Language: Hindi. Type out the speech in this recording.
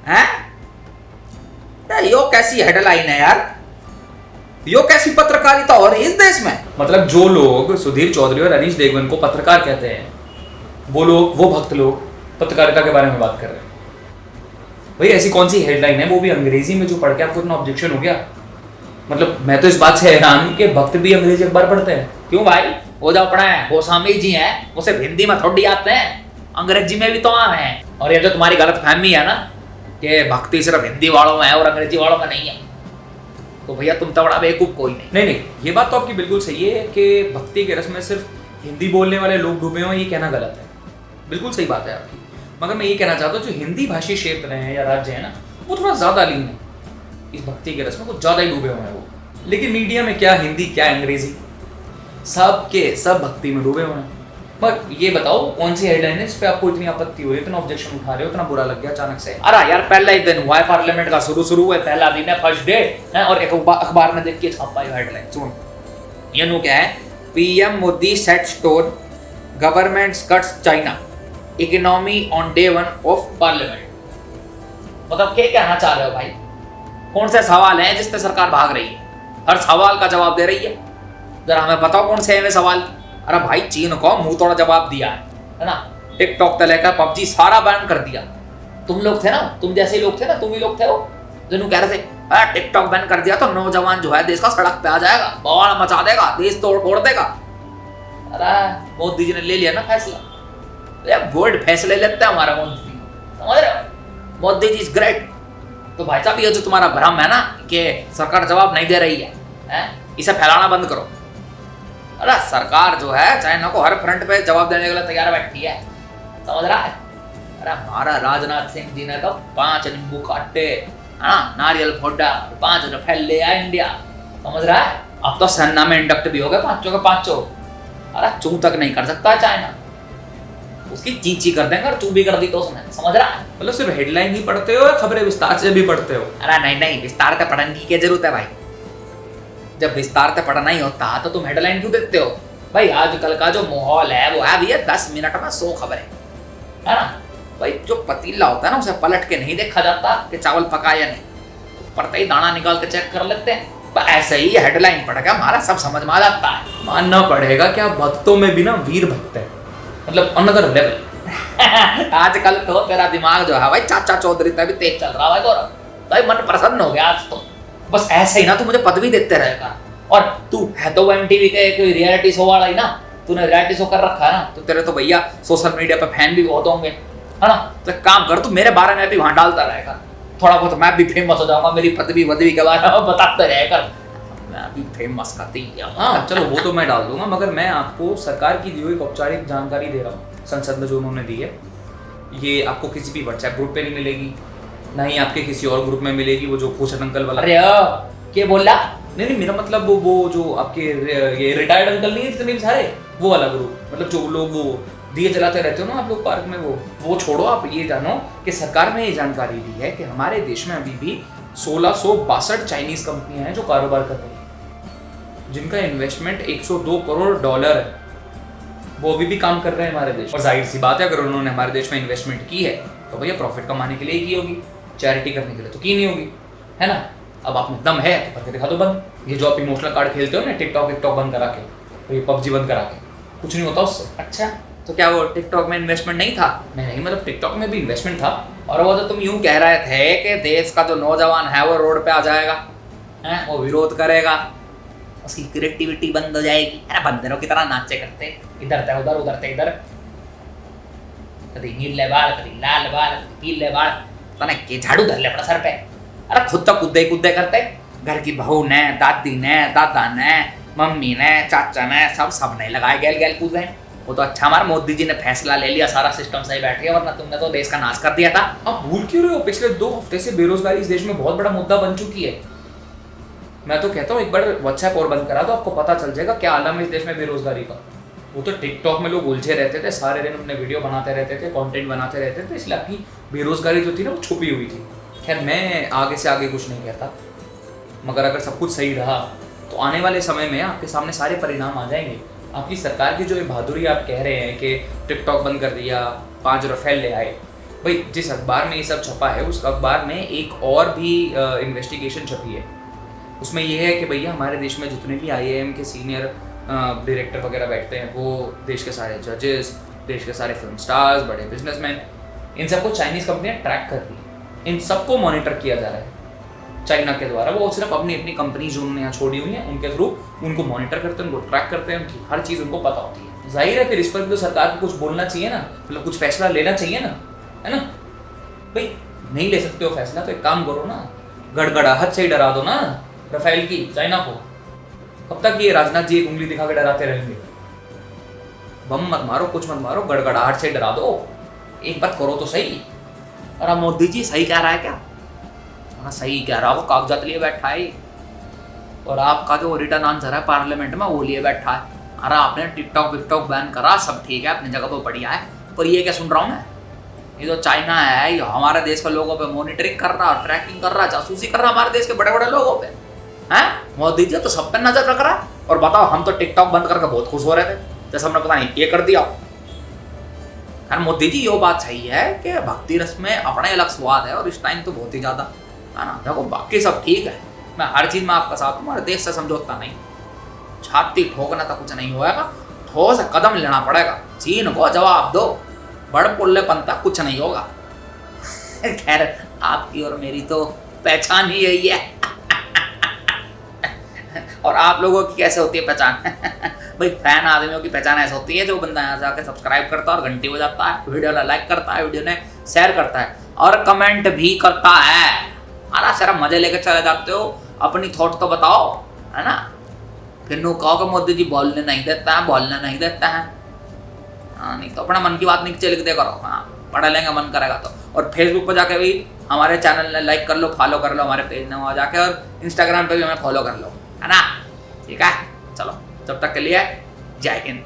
हैं? यो कैसी हेडलाइन है यार, यो कैसी पत्रकारिता हो रही है इस देश में। मतलब जो लोग सुधीर चौधरी और अनीश देवगन को पत्रकार कहते हैं, वो लोग, वो भक्त लोग पत्रकारिता के बारे में बात कर रहे हैं। भाई ऐसी कौन सी हेडलाइन है, वो भी अंग्रेजी में, जो पढ़ के आपको इतना ऑब्जेक्शन हो गया? मतलब मैं तो इस बात से हैरान हूं कि भक्त भी अंग्रेजी अखबार पढ़ते हैं। क्यों भाई, वो जो अपना है गोस्वामी जी हैं, वो सिर्फ हिंदी में थोड़ी आते हैं, अंग्रेजी में भी तो आम है। और ये जो तुम्हारी गलत फहमी है ना कि भक्ति सिर्फ हिंदी वालों में है और अंग्रेजी वालों में नहीं है, तो भैया तुम तो बड़ा बेवकूफ कोई नहीं। नहीं, ये बात तो आपकी बिल्कुल सही है कि भक्ति के रस में सिर्फ हिंदी बोलने वाले लोग डूबे हों, ये कहना गलत है। बिल्कुल सही बात है आपकी, मगर मैं ये कहना चाहता हूँ जो हिंदी भाषी क्षेत्र हैं या राज्य है ना, वो थोड़ा ज़्यादा लीन है इस भक्ति के रस में, कुछ ज़्यादा ही डूबे हुए हैं वो। लेकिन मीडिया में क्या हिंदी क्या अंग्रेजी, सब के सब भक्ति में डूबे हुए हैं। पर ये बताओ कौन सी हेडलाइन है जिस पे आपको इतनी आपत्ति हुई, इतना ऑब्जेक्शन उठा रहे हो, इतना बुरा लग गया अचानक से? अरे यार पहला ही दिन हुआ है पार्लियामेंट का, शुरू हुआ है, पहला दिन है, फर्स्ट डे है, और एक अखबार में देख के छापा है हेडलाइन। सुन ये नो क्या है, PM Modi set store government cuts China economy on day 1 of parliament. मतलब क्या कहना चाह रहे हो भाई? कौन से सवाल हैं जिस पे सरकार भाग रही है, हर सवाल का जवाब दे रही है? जरा हमें बताओ कौन से हैं वे सवाल। अरे भाई चीन को मुंह तोड़ा जवाब दिया है ना, टिकटॉक से लेकर पबजी सारा बैन कर दिया। तुम लोग थे ना, तुम जैसे लोग थे ना, तुम ही लोग थे वो जिन्होंने कह रहे थे टिकटॉक बैन कर दिया तो नौजवान जो है देश का सड़क पे आ जाएगा, बवाल मचा देगा, देश तोड़ देगा। अरे मोदी जी ने ले लिया ना फैसला, बोल्ड फैसले लेते हैं हमारा मोदी जी, समझ रहे हो? Modi ji is great. तो भाई साहब ये जो तुम्हारा भ्रम है ना कि सरकार जवाब नहीं दे रही है, इसे फैलाना बंद करो। अरे सरकार जो है चाइना को हर फ्रंट पे जवाब देने के लिए तैयार बैठी है, समझ रहा है? अरे हमारा राजनाथ सिंह जी ने तो 5 नींबू काटे, नारियल फोड़ा, 5 रफेल ले आया इंडिया, समझ रहा है? अब तो सेना में इंडक्ट भी हो गए 5 के 5। अरे चू तक नहीं कर सकता चाइना, उसकी चींची कर देंगे, और चू भी कर दी तो उसने, समझ रहा है? मतलब सिर्फ हेडलाइन ही पढ़ते हो या खबरें विस्तार से भी पढ़ते हो? अरे नहीं, विस्तार से पढ़ने की क्या जरूरत है भाई? जब विस्तार से पढ़ना ही होता तो तुम हेडलाइन क्यों देते हो भाई? आजकल का जो माहौल है वो है भैया 10 मिनट में 100 खबरें, है ना भाई? जो पतीला होता है ना उसे पलट के नहीं देखा जाता कि चावल पका या नहीं, पड़ते ही दाना निकाल के चेक कर लेते हैं। पर ऐसे ही हेडलाइन पढ़ के हमारा सब समझ में आ जाता है। मानना पड़ेगा क्या भक्तों में भी ना वीर भक्त है, मतलब अनदर लेवल। आजकल तो तेरा दिमाग जो है भाई चाचा चौधरी तक भी तेज चल रहा है गौरव भाई, मन प्रसन्न हो गया आज तो। बस ऐसे ही ना तू मुझे पदवी देते रहेगा, और तू है तो एमटीवी के कोई रियलिटी शो वाला ही ना, तूने रियलिटी शो कर रखा है ना, तो तेरे तो भैया सोशल मीडिया पे फैन भी बहुत होंगे, है ना? तो काम कर, तू मेरे बारे में भी वहां डालता रहेगा, थोड़ा बहुत मैं भी फेमस हो जाऊंगा, मेरी पदवी के बारे में बताते रहेगा, मैं भी फेमस करती हूँ। हाँ चलो वो तो मैं डाल दूंगा, मगर मैं आपको सरकार की दी हुई औपचारिक जानकारी दे रहा हूँ, संसद में जो उन्होंने दी है, ये आपको किसी भी व्हाट्सएप ग्रुप पे नहीं मिलेगी, ना ही आपके किसी और ग्रुप में मिलेगी, वो जो भूषण अंकल वाला। अरे क्या बोला? नहीं, मेरा मतलब वो जो आपके ये रिटायर्ड अंकल नहीं है जितने भी सारे, वो वाला ग्रुप, मतलब जो लोग वो दिए जलाते रहते हो ना आप लोग पार्क में, वो छोड़ो। आप ये जानो कि सरकार ने ये जानकारी दी है कि हमारे देश में अभी भी 1662 चाइनीज कंपनियां हैं जो कारोबार कर रही हैं, जिनका इन्वेस्टमेंट $102 करोड़ है, वो अभी भी काम कर रहे हैं हमारे देश। और जाहिर सी बात है अगर उन्होंने हमारे देश में इन्वेस्टमेंट की है तो भैया प्रॉफिट कमाने के लिए ही की होगी, चैरिटी करने के लिए तो की नहीं होगी, है ना? अब आप में दम है तो करके दिखा दो बंद। ये जो आप इमोशनल कार्ड खेलते हो ना, टिकटॉक बंद करा के, तो ये पबजी बंद करा के, कुछ नहीं होता उससे। अच्छा तो क्या वो टिकटॉक में इन्वेस्टमेंट नहीं था? नहीं, मतलब टिकटॉक में भी इन्वेस्टमेंट था। और वो तो तुम यूं कह रहे थे कि देश का जो नौजवान है वो रोड पे आ जाएगा, हैं, वो विरोध करेगा, उसकी क्रिएटिविटी बंद हो जाएगी। अरे बंदरों की तरह नाचे करते, इधर से उधर, उधर से इधर, कभी नीले बाल, कभी लाल बाल, कभी पीले बाल, तने के झाड़ू धर ले अपने सर पे। अरे खुद तो कूदे करते, घर की बहू ने, दादी ने, दादा ने, मम्मी ने, चाचा ने, सब ने लगाए गेल कूदे। वो तो अच्छा हमारे मोदी जी ने फैसला ले लिया, सारा सिस्टम सही बैठ गया, वरना तुमने तो देश का नाश कर दिया था। आप भूल क्यों रहे हो? पिछले 2 हफ्ते से बेरोजगारी इस देश में बहुत बड़ा मुद्दा बन चुकी है। मैं तो कहता हूँ एक बार व्हाट्सएप और बंद करा तो आपको पता चल जाएगा क्या आलम है इस देश में बेरोजगारी का। वो तो टिकटॉक में लोग उलझे रहते थे, सारे दिन अपने वीडियो बनाते रहते थे, कंटेंट बनाते रहते थे, इसलिए आपकी बेरोजगारी जो थी ना वो छुपी हुई थी। खैर मैं आगे से आगे कुछ नहीं कहता, मगर अगर सब कुछ सही रहा तो आने वाले समय में आपके सामने सारे परिणाम आ जाएंगे आपकी सरकार की जो ये बहादुरी आप कह रहे हैं कि टिकटॉक बंद कर दिया, 5 राफेल ले आए, भाई जिस अखबार में ये सब छपा है उस अखबार में एक और भी इन्वेस्टिगेशन छपी है। उसमें ये है कि भैया हमारे देश में जितने भी IIM के सीनियर डायरेक्टर वगैरह बैठते हैं, वो देश के सारे जजेस, देश के सारे फिल्म स्टार्स, बड़े बिजनेसमैन, इन सबको चाइनीज़ कंपनियाँ ट्रैक कर रही हैं, इन सबको मॉनिटर किया जा रहा है चाइना के द्वारा। वो सिर्फ अपनी अपनी कंपनी जो उन्होंने यहाँ छोड़ी हुई है उनके थ्रू उनको मॉनिटर करते हैं, उनको ट्रैक करते हैं, उनकी हर चीज़ उनको पता होती है। जाहिर है फिर इस पर भी तो सरकार को कुछ बोलना चाहिए ना, मतलब कुछ फैसला लेना चाहिए ना, है ना भाई। नहीं ले सकते हो फैसला तो एक काम करो ना, गड़गड़ाहट से ही डरा दो ना राफेल की चाइना को। कब तक ये राजनाथ जी एक उंगली दिखा के डराते रहेंगे? बम मत मारो, कुछ मत मारो, गड़गड़ाहट से डरा दो, एक बात करो तो सही। और मोदी जी सही कह रहा है क्या? हाँ सही कह रहा है, वो कागजात लिए बैठा है और आपका जो रिटर्न आंसर है पार्लियामेंट में वो लिए बैठा है। अरे आपने टिकटॉक विकटॉक बैन करा, सब ठीक है, अपनी जगह पर बढ़िया है, पर ये क्या सुन रहा हूँ मैं, ये जो चाइना है ये हमारे देश के लोगों पे मॉनिटरिंग कर रहा, ट्रैकिंग कर रहा, जासूसी कर रहा हमारे देश के बड़े बड़े लोगों पे, हैं? मोदी जी तो सब पे नजर रख रहा है। और बताओ, हम तो टिकटॉक बंद करके बहुत खुश हो रहे थे, जैसे हमने पता नहीं ये कर दिया। कारण मोदी जी ये बात सही है कि भक्ति रस में अपना अलग स्वाद है और इस टाइम तो बहुत ही ज्यादा, है ना। देखो बाकी सब ठीक है, मैं हर चीज में आपका साथ हूँ, हमारे देश से समझौता नहीं, छाती ठोकना तो कुछ नहीं होगा, ठोस कदम लेना पड़ेगा, चीन को जवाब दो, बड़ पुल्लेपन तक कुछ नहीं होगा। खैर आपकी और मेरी तो पहचान ही यही है। और आप लोगों की कैसे होती है पहचान? भाई फैन आदमियों की पहचान ऐसे होती है जो बंदा यहाँ जाके सब्सक्राइब करता है और घंटी बजाता है, वीडियो ने लाइक करता है, वीडियो ने शेयर करता है और कमेंट भी करता है। अरे सारा मजे लेके चले जाते हो, अपनी थॉट तो बताओ, है ना। फिर नो कहो कि मोदी जी बोलने नहीं देता है, बोलने नहीं देता है। हाँ, नहीं तो अपना मन की बात नीचे लिख दे करो, हाँ पढ़ लेंगे मन करेगा तो। और फेसबुक पर जाके भी हमारे चैनल ने लाइक कर लो, फॉलो कर लो हमारे पेज ने वहाँ जाके, और इंस्टाग्राम पे भी हमें फॉलो कर लो, है ना। ठीक है, चलो जब तक के लिए जय हिंद।